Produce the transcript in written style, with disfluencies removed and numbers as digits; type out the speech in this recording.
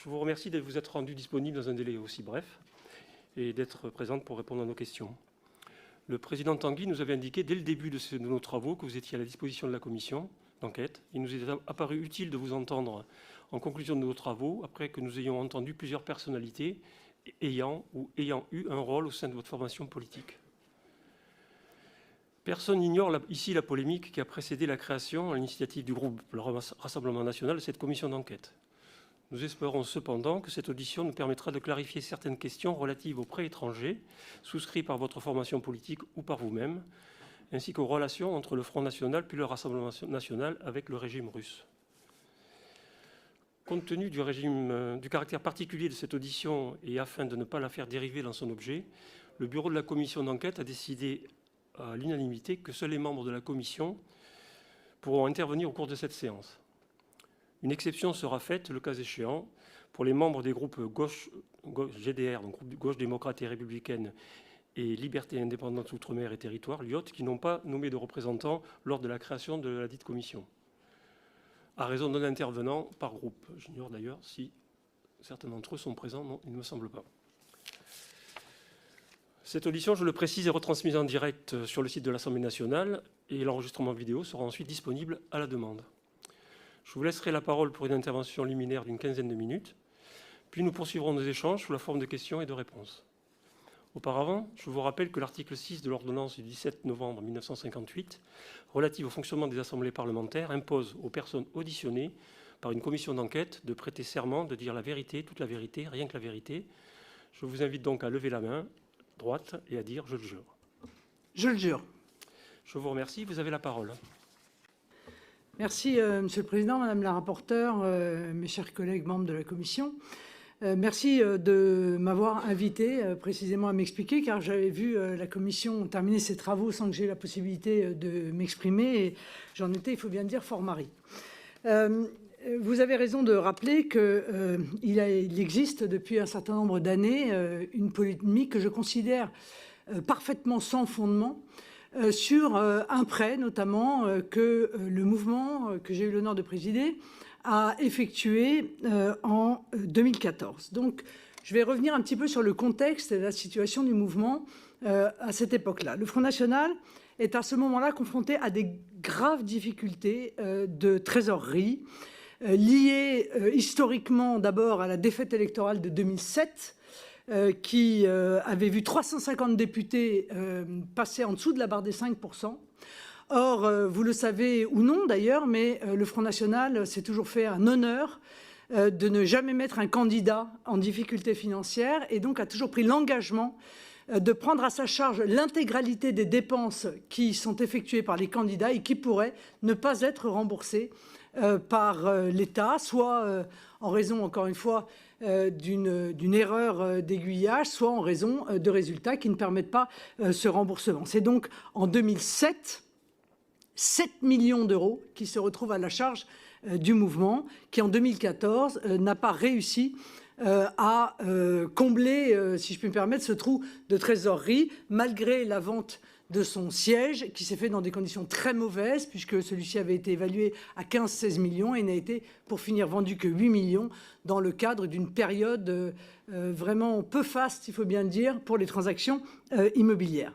Je vous remercie de vous être rendu disponible dans un délai aussi bref et d'être présente pour répondre à nos questions. Le président Tanguy nous avait indiqué dès le début de nos travaux que vous étiez à la disposition de la commission d'enquête. Il nous est apparu utile de vous entendre en conclusion de nos travaux, après que nous ayons entendu plusieurs personnalités ayant eu un rôle au sein de votre formation politique. Personne n'ignore ici la polémique qui a précédé la création, à l'initiative du groupe Le Rassemblement national, de cette commission d'enquête. Nous espérons cependant que cette audition nous permettra de clarifier certaines questions relatives aux prêts étrangers souscrits par votre formation politique ou par vous-même, ainsi qu'aux relations entre le Front National puis le Rassemblement national avec le régime russe. Compte tenu du caractère particulier de cette audition et afin de ne pas la faire dériver dans son objet, le bureau de la commission d'enquête a décidé à l'unanimité que seuls les membres de la commission pourront intervenir au cours de cette séance. Une exception sera faite, le cas échéant, pour les membres des groupes GDR, donc groupe Gauche démocrate et républicaine, et Liberté indépendante outre-mer et territoire, l'IOT, qui n'ont pas nommé de représentants lors de la création de la dite commission, à raison d'un intervenant par groupe. J'ignore d'ailleurs si certains d'entre eux sont présents. Non, il ne me semble pas. Cette audition, je le précise, est retransmise en direct sur le site de l'Assemblée nationale et l'enregistrement vidéo sera ensuite disponible à la demande. Je vous laisserai la parole pour une intervention liminaire d'une quinzaine de minutes, puis nous poursuivrons nos échanges sous la forme de questions et de réponses. Auparavant, je vous rappelle que l'article 6 de l'ordonnance du 17 novembre 1958, relative au fonctionnement des assemblées parlementaires, impose aux personnes auditionnées par une commission d'enquête de prêter serment, de dire la vérité, toute la vérité, rien que la vérité. Je vous invite donc à lever la main droite et à dire « je le jure ». Je le jure. Je vous remercie. Vous avez la parole. Merci, Monsieur le Président, Madame la rapporteure, mes chers collègues membres de la Commission. Merci de m'avoir invité précisément à m'expliquer, car j'avais vu la Commission terminer ses travaux sans que j'aie la possibilité de m'exprimer, et j'en étais, il faut bien le dire, fort marri. Vous avez raison de rappeler qu'il existe depuis un certain nombre d'années une polémique que je considère parfaitement sans fondement, sur un prêt notamment que le mouvement que j'ai eu l'honneur de présider a effectué en 2014. Donc je vais revenir un petit peu sur le contexte et la situation du mouvement à cette époque-là. Le Front National est à ce moment-là confronté à des graves difficultés de trésorerie liées historiquement d'abord à la défaite électorale de 2007, qui avait vu 350 députés passer en dessous de la barre des 5%. Or, vous le savez ou non d'ailleurs, mais le Front National s'est toujours fait un honneur de ne jamais mettre un candidat en difficulté financière et donc a toujours pris l'engagement de prendre à sa charge l'intégralité des dépenses qui sont effectuées par les candidats et qui pourraient ne pas être remboursées par l'État, soit en raison, encore une fois, d'une erreur d'aiguillage, soit en raison de résultats qui ne permettent pas ce remboursement. C'est donc en 2007, 7 millions d'euros qui se retrouvent à la charge du mouvement, qui en 2014 n'a pas réussi à combler, si je puis me permettre, ce trou de trésorerie, malgré la vente de son siège, qui s'est fait dans des conditions très mauvaises, puisque celui-ci avait été évalué à 15-16 millions et n'a été, pour finir, vendu que 8 millions, dans le cadre d'une période vraiment peu faste, il faut bien le dire, pour les transactions immobilières.